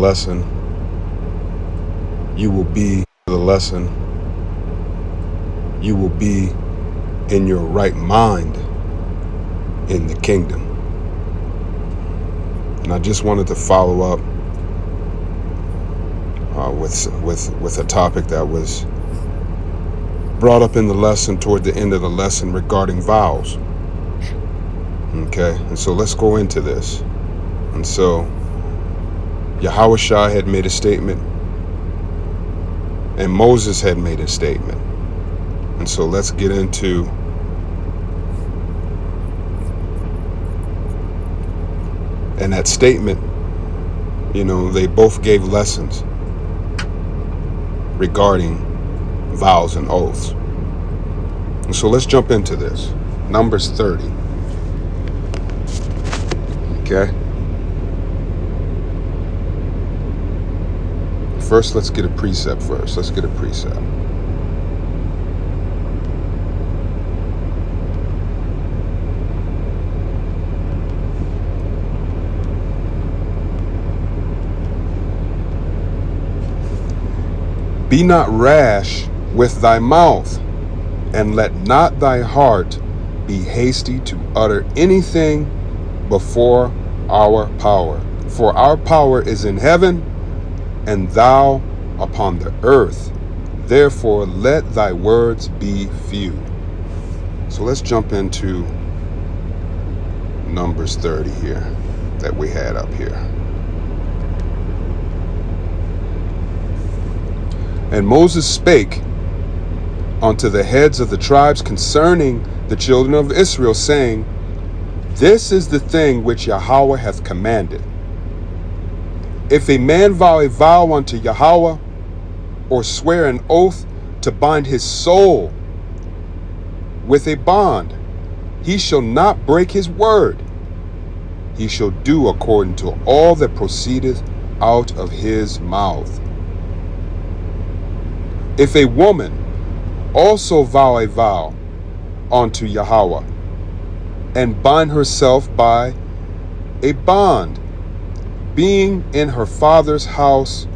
lesson, you will be in your right mind in the kingdom. And I just wanted to follow up with a topic that was brought up in the lesson toward the end of the lesson regarding vows. Okay, and so let's go into this. And so Yahushua had made a statement, and Moses had made a statement. And so let's get into and that statement. They both gave lessons regarding vows and oaths. And so let's jump into this. Numbers 30. Okay. First, let's get a precept first. Let's get a precept. Be not rash with thy mouth, and let not thy heart be hasty to utter anything before our power. For our power is in heaven, and thou upon the earth. Therefore let thy words be few. So let's jump into Numbers 30 here that we had up here. And Moses spake unto the heads of the tribes concerning the children of Israel, saying, This is the thing which Yahweh hath commanded. If a man vow a vow unto Yahweh, or swear an oath to bind his soul with a bond, he shall not break his word. He shall do according to all that proceedeth out of his mouth. If a woman also vow a vow unto Yahweh, and bind herself by a bond, being in her father's house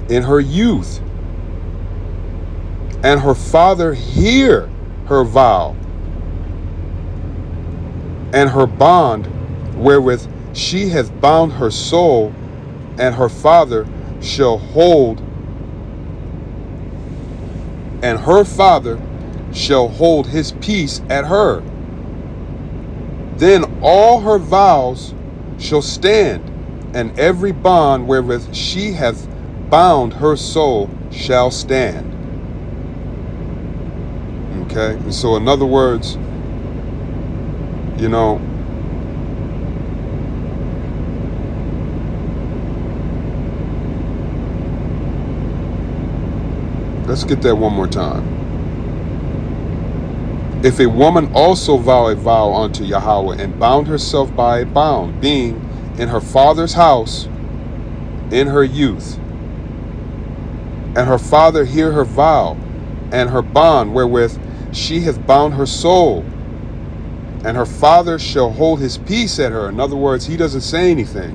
in her youth, and her father hear her vow, and her bond wherewith she hath bound her soul, and her father shall hold his peace at her. Then all her vows shall stand, and every bond wherewith she hath bound her soul shall stand. Okay, and so in other words, let's get that one more time. If a woman also vow a vow unto Yahweh, and bound herself by a bond, being in her father's house in her youth, and her father hear her vow, and her bond wherewith she hath bound her soul, and her father shall hold his peace at her. In other words, he doesn't say anything.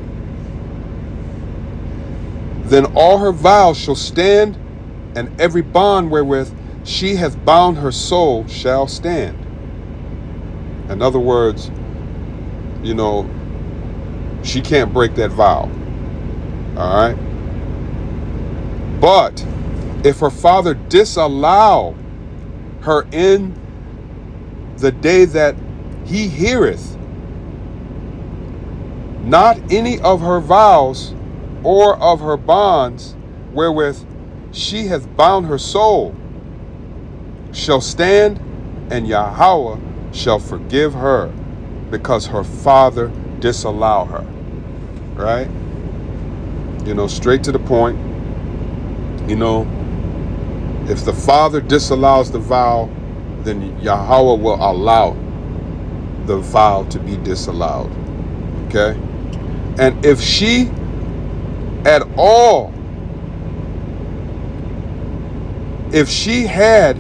Then all her vows shall stand, and every bond wherewith she hath bound her soul shall stand. In other words, she can't break that vow. All right? But if her father disallow her in the day that he heareth not any of her vows or of her bonds wherewith she hath bound her soul, shall stand, and Yahweh shall forgive her, because her father disallow her. Right? Straight to the point. If the father disallows the vow, then Yahweh will allow the vow to be disallowed. Okay? And if she at all, if she had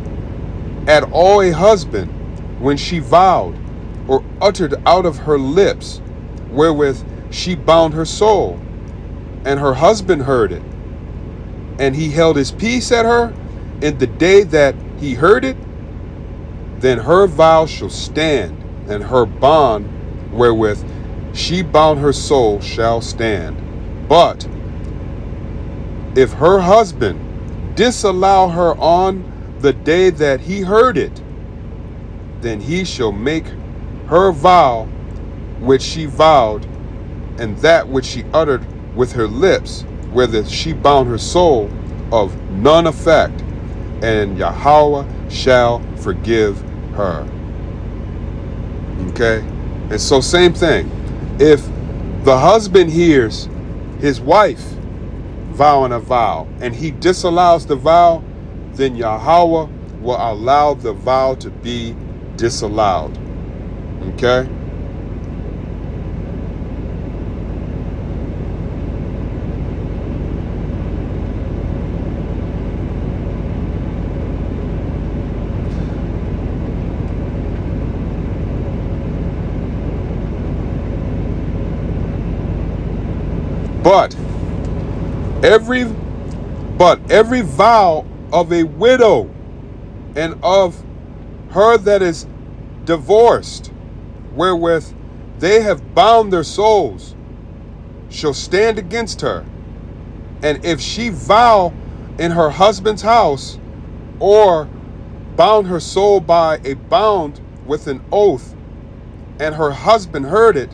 at all a husband when she vowed, or uttered out of her lips wherewith she bound her soul, and her husband heard it, and he held his peace at her in the day that he heard it, then her vow shall stand, and her bond wherewith she bound her soul shall stand. But if her husband disallow her on the day that he heard it, then he shall make her vow which she vowed, and that which she uttered with her lips, whether she bound her soul, of none effect, and Yahweh shall forgive her. Okay? And so same thing. If the husband hears his wife vowing a vow and he disallows the vow, then Yahweh will allow the vow to be disallowed. Okay? But every vow of a widow and of her that is divorced, wherewith they have bound their souls, shall stand against her. And if she vow in her husband's house, or bound her soul by a bond with an oath, and her husband heard it,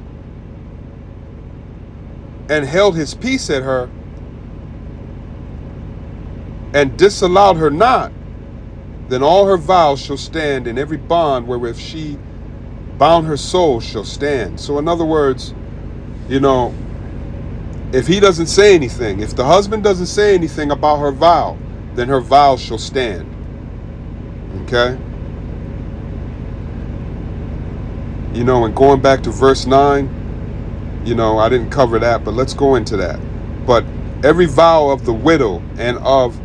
and held his peace at her, and disallowed her not, then all her vows shall stand, and every bond wherewith she bound her soul shall stand. So in other words, if he doesn't say anything, if the husband doesn't say anything about her vow, then her vow shall stand. Okay? And going back to verse 9, I didn't cover that, but let's go into that. But every vow of the widow and of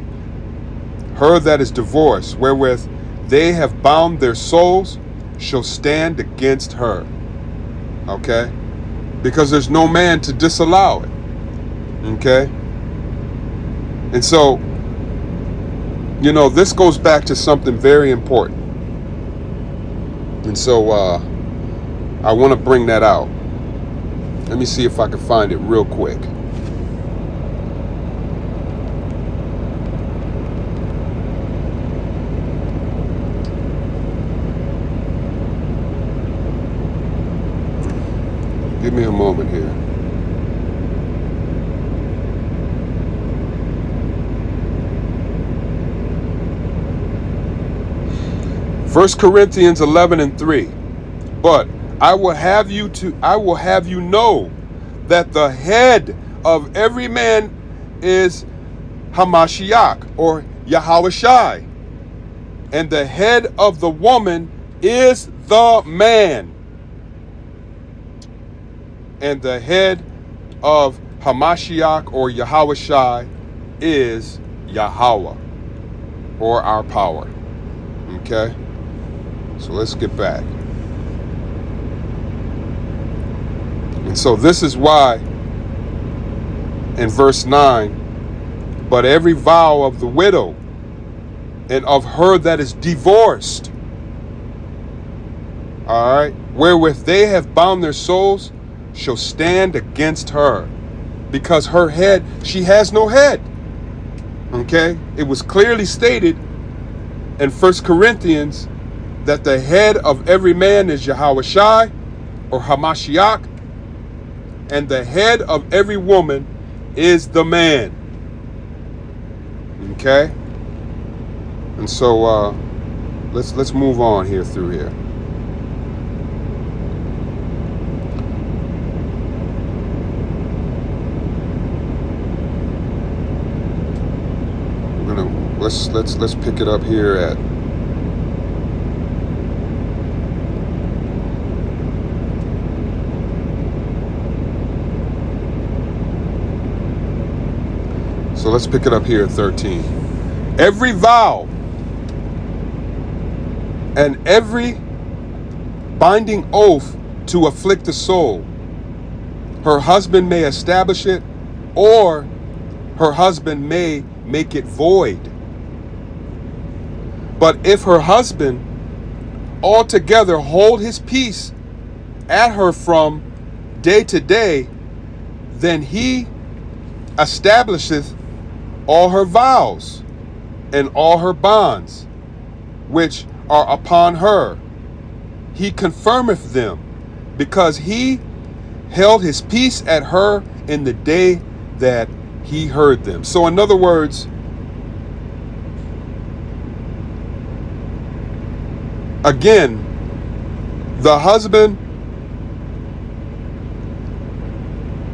her that is divorced, wherewith they have bound their souls, shall stand against her. Okay? Because there's no man to disallow it. Okay? And so, this goes back to something very important. And so, I want to bring that out. Let me see if I can find it real quick. Give me a moment here. First Corinthians 11:3. But I will have you know that the head of every man is Hamashiach, or Yahushai, and the head of the woman is the man, and the head of Hamashiach, or Yahushai, is Yahweh, or our power. Okay? So let's get back. And so this is why in verse 9, but every vow of the widow and of her that is divorced, all right, wherewith they have bound their souls, shall stand against her, because her head, she has no head. Okay? It was clearly stated in 1 Corinthians that the head of every man is Yahushai, or Hamashiach, and the head of every woman is the man. Okay? And so let's move on here through here. Let's pick it up here at So let's pick it up here at 13. Every vow and every binding oath to afflict the soul, her husband may establish it or her husband may make it void. But if her husband altogether hold his peace at her from day to day, then he establisheth all her vows and all her bonds which are upon her. He confirmeth them, because he held his peace at her in the day that he heard them. So in other words, again, the husband,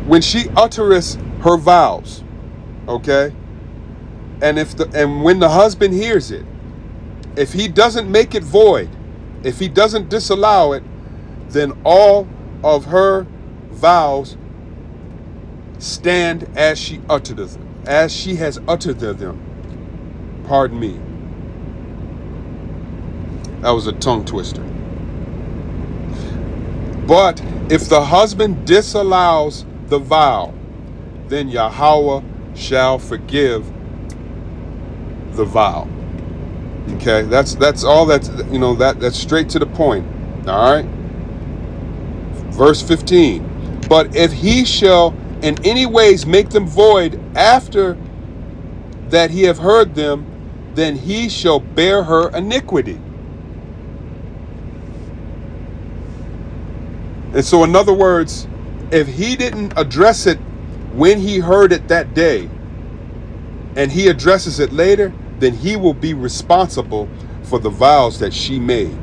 when she uttereth her vows, okay, and when the husband hears it, if he doesn't make it void, if he doesn't disallow it, then all of her vows stand as she uttereth them, as she has uttered them. Pardon me. That was a tongue twister. But if the husband disallows the vow, then Yahweh shall forgive the vow. Okay, that's all. That's straight to the point. All right. Verse 15. But if he shall in any ways make them void after that he have heard them, then he shall bear her iniquity. And so, in other words, if he didn't address it when he heard it that day, and he addresses it later, then he will be responsible for the vows that she made.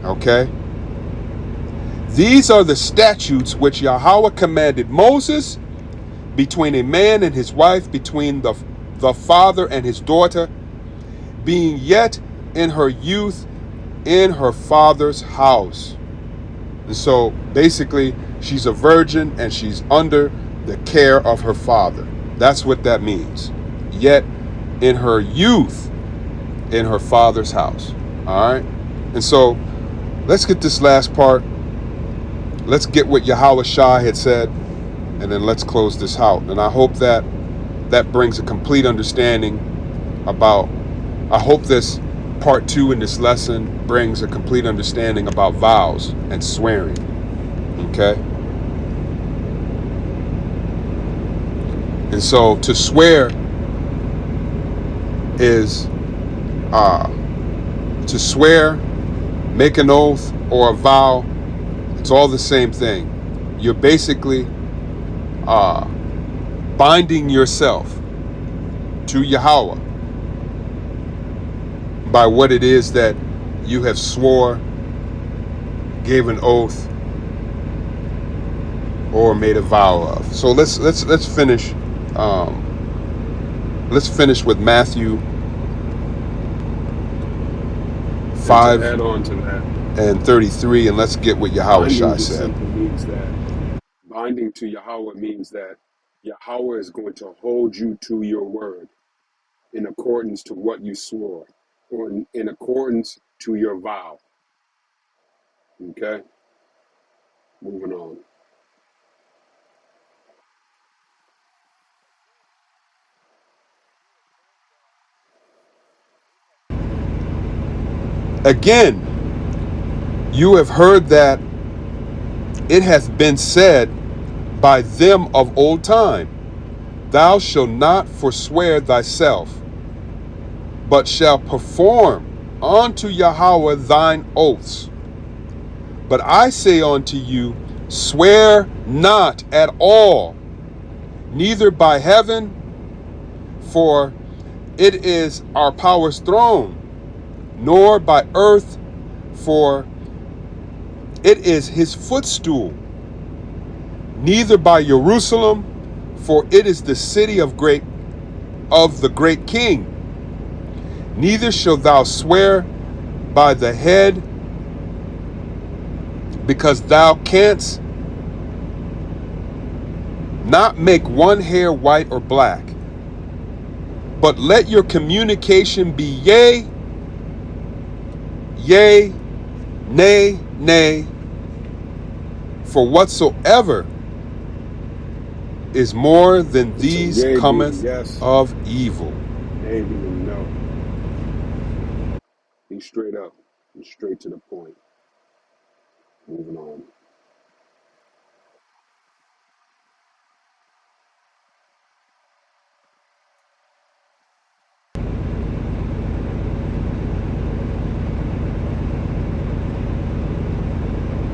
Okay? These are the statutes which Yahweh commanded Moses between a man and his wife, between the father and his daughter, being yet in her youth in her father's house. And so basically, she's a virgin and she's under the care of her father. That's what that means. Yet in her youth in her father's house. All right. And so let's get this last part. Let's get what Yahweh Shai had said, and then let's close this out. And I hope that brings a complete understanding about, I hope this part 2 in this lesson brings a complete understanding about vows and swearing. Okay? And so to swear is to swear, make an oath, or a vow. It's all the same thing. You're basically binding yourself to Yahweh by what it is that you have swore, gave an oath, or made a vow of. So let's finish. Let's finish with Matthew 5 to add on to that, and 33, and let's get what Yahweh Shai said. Means that binding to Yahweh means that Yahweh is going to hold you to your word in accordance to what you swore, or in accordance to your vow. Okay? Moving on. Again, you have heard that it hath been said by them of old time, thou shalt not forswear thyself, but shalt perform unto Yahweh thine oaths. But I say unto you, swear not at all, neither by heaven, for it is our power's throne, nor by earth, for it is his footstool, neither by Jerusalem, for it is the city of the great king. Neither shalt thou swear by the head, because thou canst not make one hair white or black. But let your communication be yea, yea, nay, nay. For whatsoever is more than And so these yea being cometh yes, of evil. nay being no. Be straight up and straight to the point. Moving on.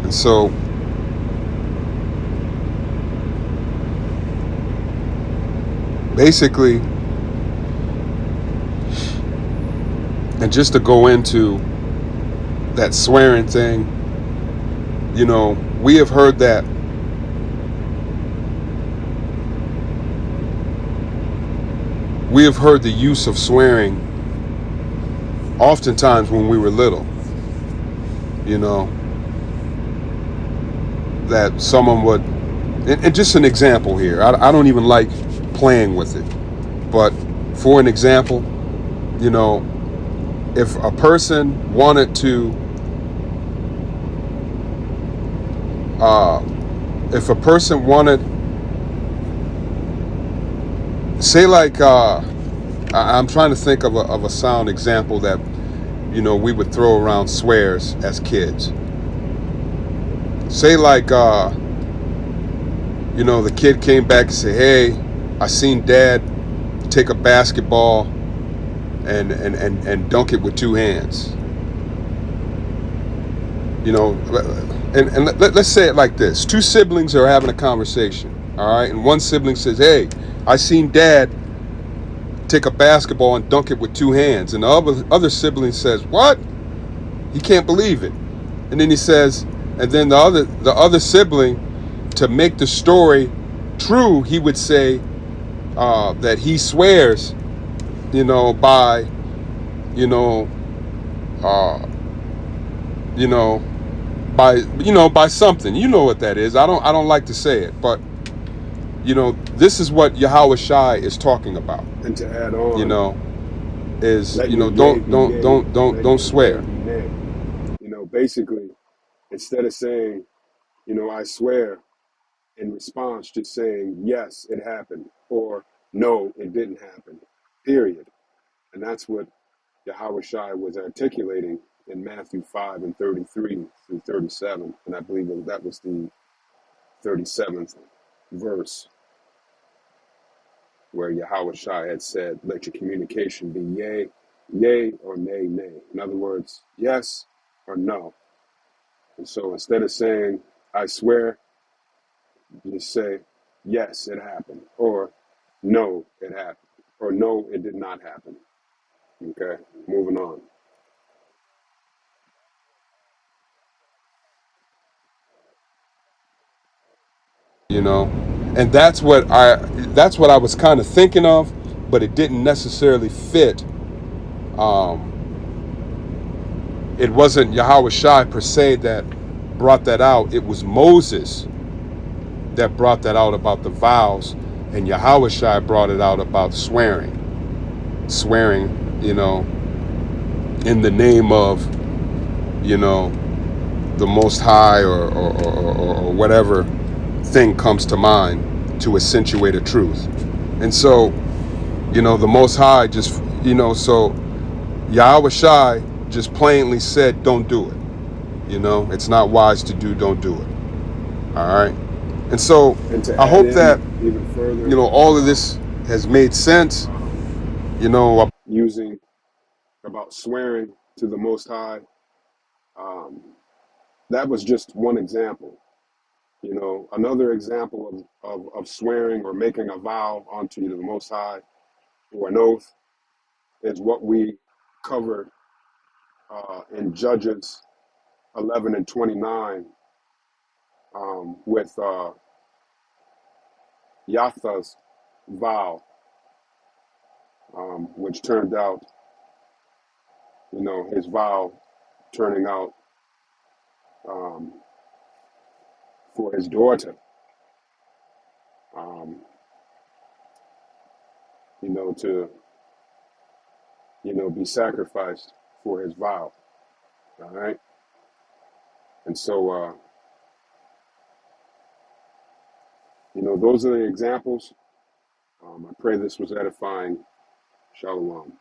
And so basically, and just to go into that swearing thing, we have heard that we have heard the use of swearing oftentimes when we were little, you know, that someone would, and just an example here, I don't even like playing with it, but for an example, you know, if a person wanted to, uh, if a person wanted, say like, I'm trying to think of a sound example that, we would throw around swears as kids. Say like, the kid came back and said, "Hey, I seen Dad take a basketball and dunk it with two hands." You know, and let's say it like this: two siblings are having a conversation, all right, and one sibling says, "Hey, I seen Dad take a basketball and dunk it with two hands," and the other sibling says, "What? He can't believe it." And then he says, and then the other sibling, to make the story true, he would say that he swears, by, you know, uh, you know, by something. You know what that is. I don't like to say it, but this is what Yahweh Shai is talking about. And to add You on, know, is let your yea don't be don't yea, don't and don't let don't your nay swear. be nay. Basically, instead of saying, I swear, in response, just saying, yes, it happened, or no, it didn't happen, period. And that's what Yahweh Shai was articulating in Matthew 5 and 33 through 37. And I believe that was the 37th verse where Yahweh Shai had said, let your communication be yea, yea, or nay, nay. In other words, yes or no. And so instead of saying, I swear, you just say, yes, it happened, or no, it happened, or no, it did not happen. Okay, moving on. You know, and that's what I was kind of thinking of, but it didn't necessarily fit. Um, it wasn't Yahweh Shai per se that brought that out. It was Moses that brought that out about the vows, and Yahweh Shai brought it out about swearing, in the name of, you know, the Most High, or whatever thing comes to mind to accentuate a truth. And so, the Most High just, so Yahweh Shai just plainly said, don't do it. It's not wise to do, don't do it. All right. And so And to I add hope that, in even further all of about this has made sense. You know, using, about swearing to the Most High, um, that was just one example. Another example of swearing or making a vow unto the Most High, or an oath, is what we covered in Judges 11 and 29, with Yatha's vow, which turned out, his vow turning out, um, for his daughter, um, to, be sacrificed for his vow. All right. And so, Those are the examples. I pray this was edifying. Shalom.